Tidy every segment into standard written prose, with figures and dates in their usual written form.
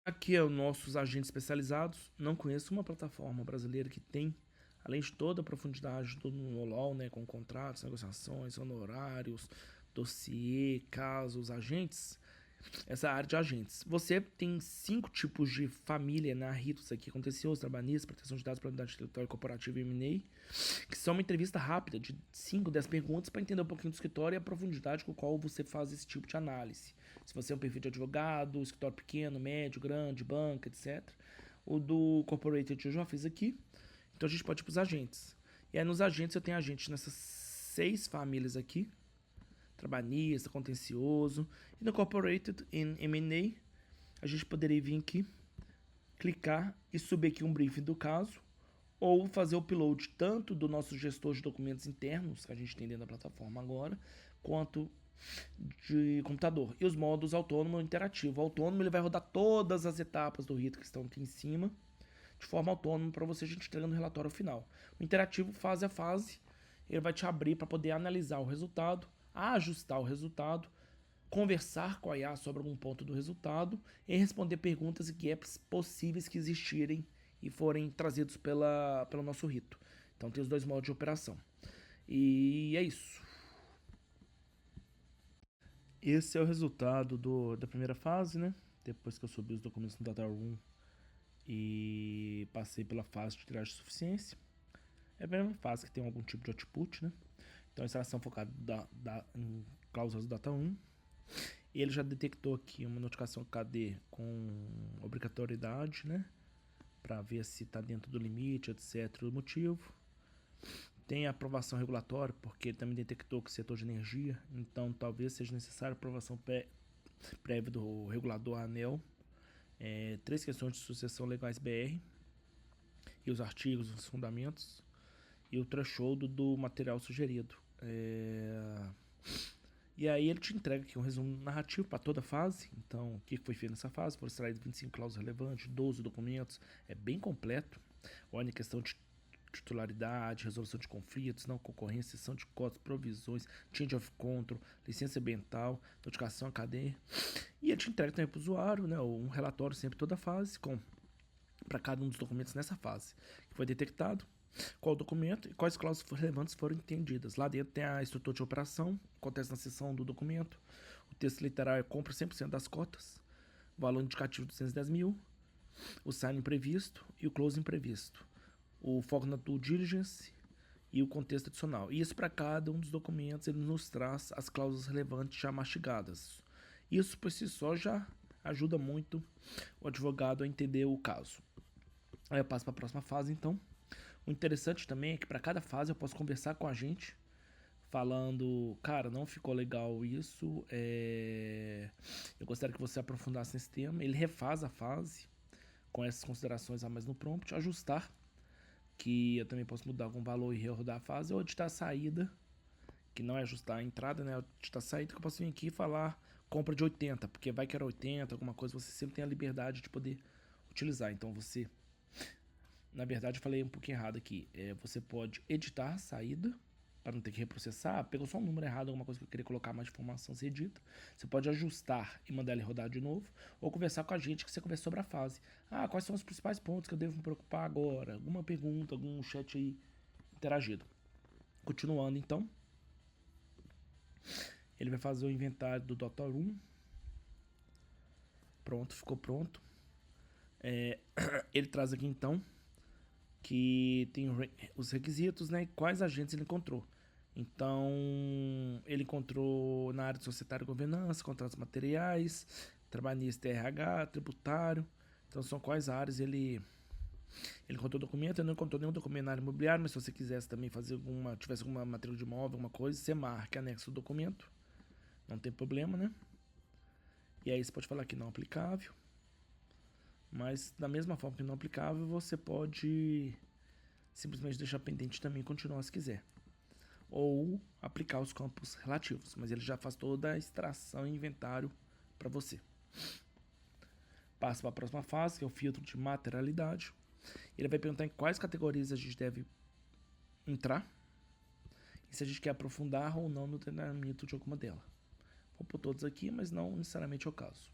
Aqui é os nossos agentes especializados. Não conheço uma plataforma brasileira que tem, além de toda a profundidade do know-how, né, com contratos, negociações, honorários, dossiê, casos, agentes, essa área de agentes. Você tem 5 tipos de família na Ritos aqui, contencioso, trabalhista, proteção de dados, propriedade intelectual, corporativa e M&A, que são uma entrevista rápida de 5, 10 perguntas para entender um pouquinho do escritório e a profundidade com a qual você faz esse tipo de análise. Se você é um perfil de advogado, escritório pequeno, médio, grande, banca, etc. O do corporate eu já fiz aqui. Então a gente pode ir para os agentes. E aí nos agentes eu tenho agentes nessas 6 famílias aqui, trabalhista, contencioso. E no Corporated in M&A, a gente poderia vir aqui, clicar e subir aqui um briefing do caso, ou fazer o upload tanto do nosso gestor de documentos internos, que a gente tem dentro da plataforma agora, quanto de computador. E os modos autônomo e interativo. O autônomo ele vai rodar todas as etapas do rito que estão aqui em cima, de forma autônoma, para você a gente entregar no relatório final. O interativo, fase a fase, ele vai te abrir para poder analisar o resultado, ajustar o resultado, conversar com a IA sobre algum ponto do resultado e responder perguntas e gaps possíveis que existirem e forem trazidos pelo nosso rito. Então tem os 2 modos de operação. E é isso. Esse é o resultado da primeira fase, né? Depois que eu subi os documentos no Data Room e passei pela fase de triagem de suficiência. É a mesma fase que tem algum tipo de output, né? Então a instalação focada em cláusulas do Data 1. E ele já detectou aqui uma notificação KD com obrigatoriedade, né? Para ver se está dentro do limite, etc. O motivo. Tem a aprovação regulatória, porque ele também detectou que setor de energia, então talvez seja necessária a aprovação prévia do regulador ANEEL. 3 questões de sucessão legais BR e os artigos, os fundamentos e o threshold do material sugerido. E aí ele te entrega aqui um resumo narrativo para toda a fase. Então, o que foi feito nessa fase? Foram extraídos 25 cláusulas relevantes, 12 documentos. É bem completo. Olha a questão de titularidade, resolução de conflitos, não concorrência, cessão de cotas, provisões, change of control, licença ambiental, notificação acadêmica. E ele te entrega também para o usuário, né, um relatório sempre toda a fase, para cada um dos documentos nessa fase, que foi detectado, qual documento e quais cláusulas relevantes foram entendidas. Lá dentro tem a estrutura de operação, acontece na seção do documento, o texto literário compra 100% das cotas, o valor indicativo de 210 mil, o signing previsto e o closing previsto, o foco na due diligence e o contexto adicional. E isso para cada um dos documentos ele nos traz as cláusulas relevantes já mastigadas. Isso por si só já ajuda muito o advogado a entender o caso. Aí eu passo para a próxima fase, então. O interessante também é que para cada fase eu posso conversar com a gente, falando, cara, não ficou legal isso, eu gostaria que você aprofundasse nesse tema. Ele refaz a fase com essas considerações a mais no prompt, ajustar, que eu também posso mudar algum valor e reordar a fase, ou editar a saída, que não é ajustar a entrada, né? Editar a saída, que eu posso vir aqui e falar compra de 80, porque vai que era 80, alguma coisa, você sempre tem a liberdade de poder utilizar. Então você, na verdade, eu falei um pouquinho errado aqui. Você pode editar a saída, para não ter que reprocessar. Pegou só um número errado, alguma coisa que eu queria colocar mais informação, você edita. Você pode ajustar e mandar ele rodar de novo. Ou conversar com a gente, que você conversa sobre a fase. Ah, quais são os principais pontos que eu devo me preocupar agora? Alguma pergunta, algum chat aí interagido. Continuando, então. Ele vai fazer o inventário do Dr. Room. Pronto, ficou pronto. Ele traz aqui, então, que tem os requisitos, né? E quais agentes ele encontrou. Então, ele encontrou na área de societário e governança, contratos materiais, trabalhista e RH, tributário. Então, são quais áreas ele encontrou documento. Ele não encontrou nenhum documento na área imobiliária, mas se você quisesse também fazer tivesse alguma matéria de imóvel, alguma coisa, você marca, anexo o documento. Não tem problema, né? E aí você pode falar que não é aplicável. Mas da mesma forma que não é aplicável, você pode simplesmente deixar pendente também e continuar se quiser. Ou aplicar os campos relativos, mas ele já faz toda a extração e inventário para você. Passa para a próxima fase, que é o filtro de materialidade. Ele vai perguntar em quais categorias a gente deve entrar e se a gente quer aprofundar ou não no treinamento de alguma delas. Vou pôr todos aqui, mas não necessariamente é o caso.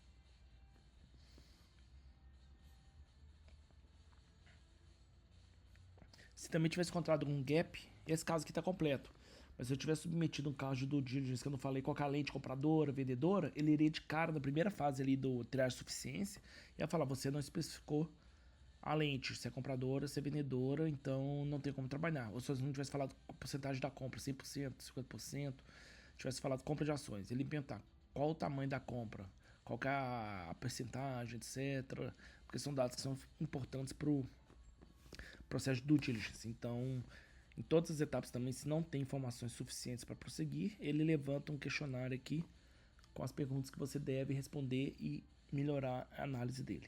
Se também tivesse encontrado um gap, esse caso aqui tá completo. Mas se eu tivesse submetido um caso de due diligence que eu não falei qual que é a lente compradora, vendedora, ele iria de cara na primeira fase ali do triagem de suficiência e ia falar, você não especificou a lente, se é compradora, se é vendedora, então não tem como trabalhar. Ou se você não tivesse falado porcentagem da compra, 100%, 50%, tivesse falado compra de ações, ele ia perguntar qual o tamanho da compra, qual que é a percentagem, etc. Porque são dados que são importantes para o processo de due diligence. Então, em todas as etapas também, se não tem informações suficientes para prosseguir, ele levanta um questionário aqui com as perguntas que você deve responder e melhorar a análise dele.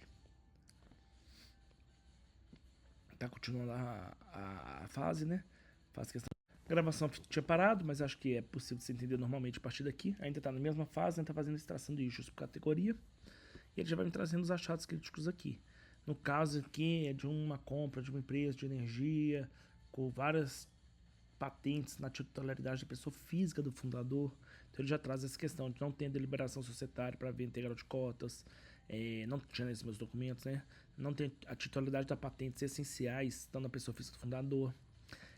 Tá continuando a fase, né? Faz questão. A gravação tinha parado, mas acho que é possível você entender normalmente a partir daqui. Ainda está na mesma fase, ainda está fazendo extração de issues por categoria. E ele já vai me trazendo os achados críticos aqui. No caso aqui é de uma compra de uma empresa de energia, com várias patentes na titularidade da pessoa física do fundador. Então ele já traz essa questão de não ter deliberação societária para ver integral de cotas, não tinha nesses meus documentos, né? Não tem a titularidade da patentes essenciais, estando na pessoa física do fundador.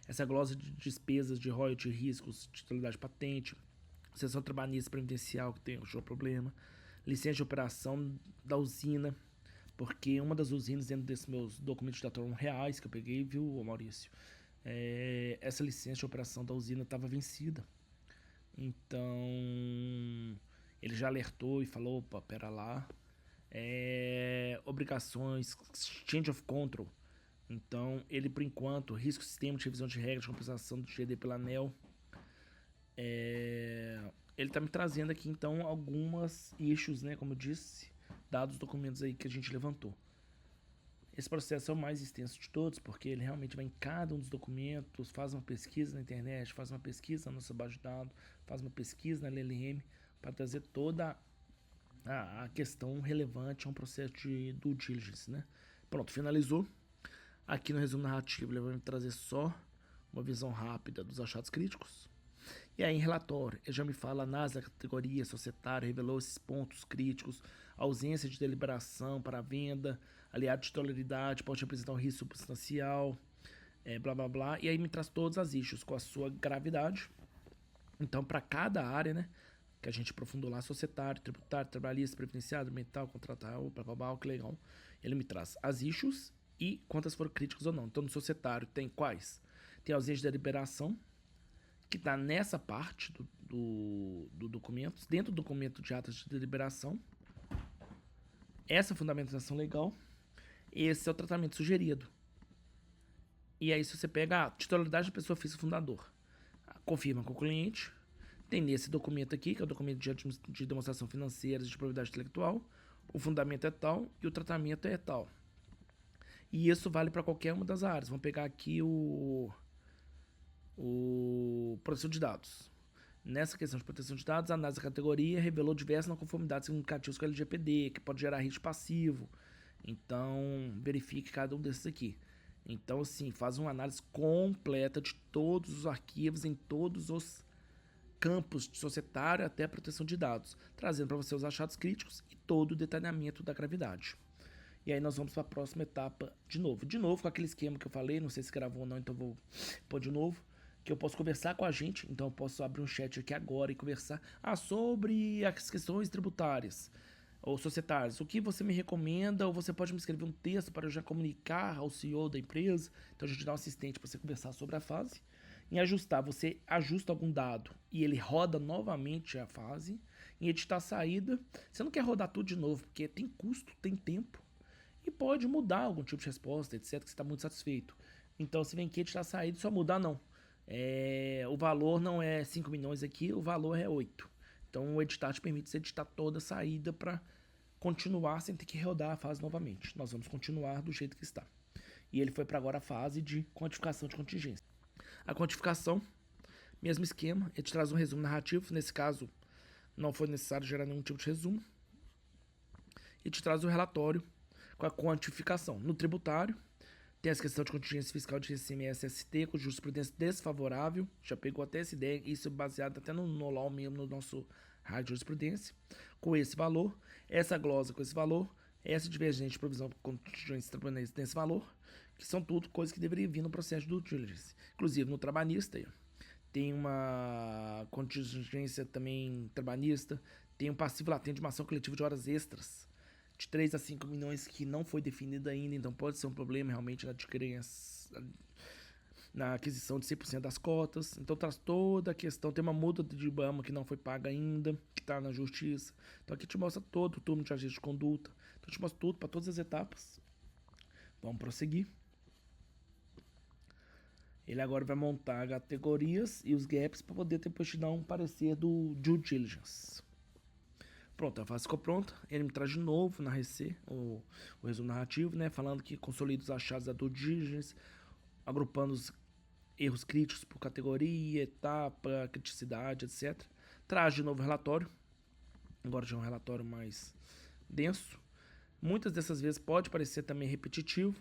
Essa glosa de despesas de royalties, riscos, titularidade de patente, sessão trabalhista previdencial que tem o problema, licença de operação da usina, porque uma das usinas dentro desses meus documentos de datam reais que eu peguei, viu, Maurício? Essa licença de operação da usina estava vencida. Então, ele já alertou e falou, opa, pera lá. Obrigações, change of control. Então, ele, por enquanto, risco sistema de revisão de regras de compensação do GD pela ANEEL. Ele está me trazendo aqui, então, algumas issues, né, como eu disse, dados documentos aí que a gente levantou. Esse processo é o mais extenso de todos, porque ele realmente vai em cada um dos documentos, faz uma pesquisa na internet, faz uma pesquisa na nossa base de dados, faz uma pesquisa na LLM, para trazer toda a questão relevante a um processo de due diligence, né? Pronto, finalizou. Aqui no resumo narrativo ele vai me trazer só uma visão rápida dos achados críticos. E aí em relatório, ele já me fala, a análise da categoria societária revelou esses pontos críticos, ausência de deliberação para a venda, aliado de titularidade, pode representar um risco substancial, blá blá blá. E aí me traz todas as issues com a sua gravidade. Então, para cada área, né, que a gente aprofundou lá, societário, tributário, trabalhista, previdenciário, ambiental, contratual, blá blá blá, que legal. Ele me traz as issues e quantas foram críticas ou não. Então, no societário tem quais? Tem ausência de deliberação, que está nessa parte do documento, dentro do documento de atas de deliberação. Essa fundamentação legal. Esse é o tratamento sugerido. E aí, se você pega a titularidade da pessoa física fundador, confirma com o cliente, tem nesse documento aqui, que é o documento de demonstração financeira de propriedade intelectual, o fundamento é tal e o tratamento é tal. E isso vale para qualquer uma das áreas. Vamos pegar aqui o proteção de dados. Nessa questão de proteção de dados, a análise da categoria revelou diversas não conformidades significativas com o LGPD, que pode gerar risco passivo. Então, verifique cada um desses aqui. Então, assim, faz uma análise completa de todos os arquivos em todos os campos de societário até a proteção de dados, trazendo para você os achados críticos e todo o detalhamento da gravidade. E aí nós vamos para a próxima etapa de novo. De novo com aquele esquema que eu falei, não sei se gravou ou não, então vou pôr de novo. Que eu posso conversar com a gente, então eu posso abrir um chat aqui agora e conversar sobre as questões tributárias ou societárias. O que você me recomenda, ou você pode me escrever um texto para eu já comunicar ao CEO da empresa. Então a gente dá um assistente para você conversar sobre a fase. Em ajustar, você ajusta algum dado e ele roda novamente a fase. Em editar a saída, você não quer rodar tudo de novo, porque tem custo, tem tempo. E pode mudar algum tipo de resposta, etc, que você está muito satisfeito. Então você vem aqui editar a saída e só mudar não. O valor não é 5 milhões aqui, o valor é 8. Então o editar te permite você editar toda a saída para continuar sem ter que rodar a fase novamente. Nós vamos continuar do jeito que está. E ele foi para agora a fase de quantificação de contingência. A quantificação, mesmo esquema, ele te traz um resumo narrativo. Nesse caso, não foi necessário gerar nenhum tipo de resumo. E te traz o relatório com a quantificação. No tributário, tem essa questão de contingência fiscal de ICMS-ST com jurisprudência desfavorável. Já pegou até essa ideia, isso é baseado até no law mesmo, no nosso rádio de jurisprudência. Com esse valor, essa glosa com esse valor, Essa divergente de provisão contingente trabalhista tem esse valor, que são tudo coisas que deveriam vir no processo de due diligence. Inclusive, no trabalhista, tem uma contingência também trabalhista, tem um passivo latente de uma ação coletiva de horas extras, de 3 a 5 milhões que não foi definida ainda, então pode ser um problema realmente na aquisição de 100% das cotas. Então traz toda a questão, tem uma multa de IBAMA que não foi paga ainda, que está na justiça. Então aqui te mostra todo o turno de ajuste de conduta. Então te mostra tudo para todas as etapas. Vamos prosseguir. Ele agora vai montar categorias e os gaps para poder depois te dar um parecer do due diligence. Pronto, a fase ficou pronta. Ele me traz de novo na RC o resumo narrativo, né? Falando que consolida os achados da due diligence, agrupando os erros críticos por categoria, etapa, criticidade, etc. Traz de novo o relatório. Agora já é um relatório mais denso. Muitas dessas vezes pode parecer também repetitivo,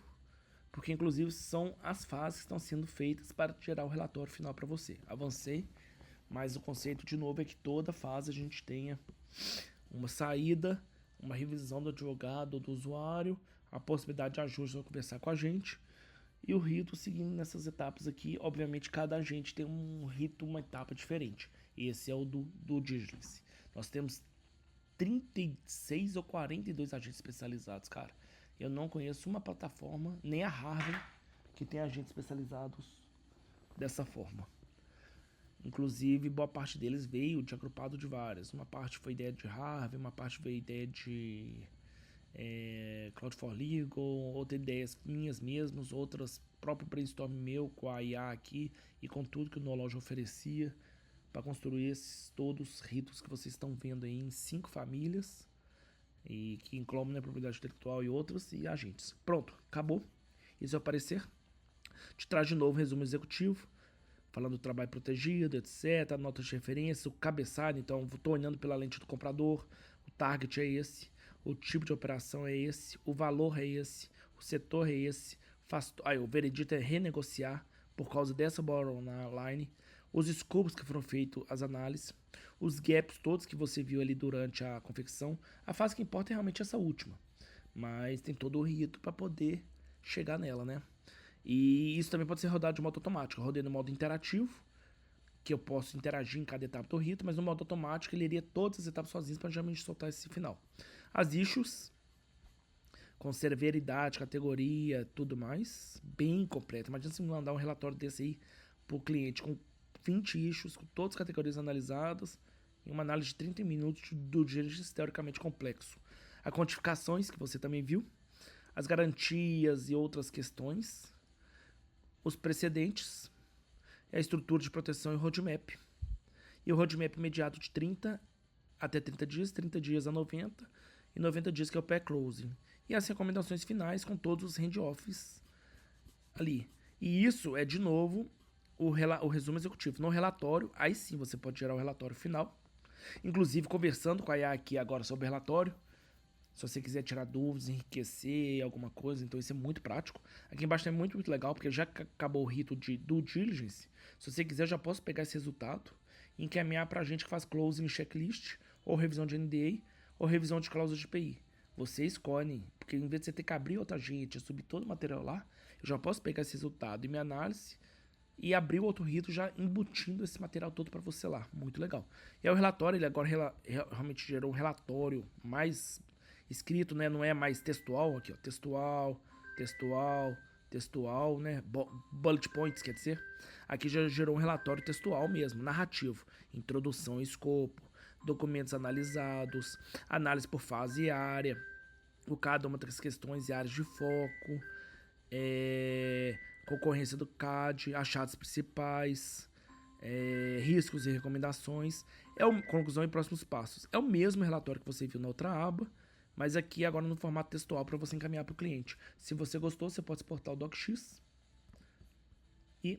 porque inclusive são as fases que estão sendo feitas para gerar o relatório final para você. Avancei, mas o conceito de novo é que toda fase a gente tenha uma saída, uma revisão do advogado ou do usuário, a possibilidade de ajuste ao conversar com a gente e o rito seguindo nessas etapas aqui. Obviamente cada agente tem um rito, uma etapa diferente. Esse é o do diligence. Nós temos 36 ou 42 agentes especializados, cara. Eu não conheço uma plataforma, nem a Harvard, que tem agentes especializados dessa forma. Inclusive, boa parte deles veio de agrupado de várias. Uma parte foi ideia de Harvard, uma parte veio ideia de Cloud for Legal, outras ideias minhas mesmas, outras próprio brainstorm meu com a IA aqui e com tudo que o Knowledge oferecia para construir esses todos ritos que vocês estão vendo aí em 5 famílias e que incluem, né, propriedade intelectual e outras e agentes. Pronto, acabou. Esse é o parecer. Te traz de novo um resumo executivo, falando do trabalho protegido, etc, notas de referência, o cabeçalho, então estou olhando pela lente do comprador, o target é esse, o tipo de operação é esse, o valor é esse, o setor é esse, o veredito é renegociar por causa dessa borderline, os scopes que foram feitos, as análises, os gaps todos que você viu ali durante a confecção. A fase que importa é realmente essa última, mas tem todo o rito para poder chegar nela, né? E isso também pode ser rodado de modo automático. Eu rodei no modo interativo, que eu posso interagir em cada etapa do rito, mas no modo automático ele iria todas as etapas sozinhos para já me soltar esse final. As issues, com severidade, categoria, tudo mais, bem completo. Imagina se mandar um relatório desse aí pro cliente com 20 issues, com todas as categorias analisadas, em uma análise de 30 minutos do diligence teoricamente complexo. As quantificações, que você também viu, as garantias e outras questões, os precedentes, a estrutura de proteção e o roadmap. E o roadmap imediato de 30 até 30 dias, 30 dias a 90 e 90 dias que é o pré-closing. E as recomendações finais com todos os handoffs ali. E isso é, de novo, o resumo executivo. No relatório, aí sim você pode gerar o relatório final. Inclusive, conversando com a IA aqui agora sobre o relatório, se você quiser tirar dúvidas, enriquecer alguma coisa, então isso é muito prático. Aqui embaixo é muito legal, porque já acabou o rito de due diligence. Se você quiser, eu já posso pegar esse resultado e encaminhar para a gente que faz closing checklist, ou revisão de NDA, ou revisão de cláusula de PI. Você escolhe, porque em vez de você ter que abrir outra agente e subir todo o material lá, eu já posso pegar esse resultado e minha análise e abrir o outro rito já embutindo esse material todo para você lá. Muito legal. E aí o relatório, ele agora realmente gerou um relatório mais escrito, né? Não é mais textual aqui, ó. Textual, né? Bullet points, quer dizer. Aqui já gerou um relatório textual mesmo, narrativo. Introdução e escopo, documentos analisados, análise por fase e área, o cada uma das questões e áreas de foco, concorrência do CAD, achados principais, riscos e recomendações, conclusão e próximos passos. É o mesmo relatório que você viu na outra aba, mas aqui agora no formato textual para você encaminhar para o cliente. Se você gostou, você pode exportar o DocX e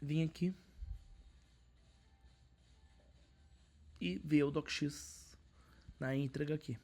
vir aqui e ver o DocX na entrega aqui.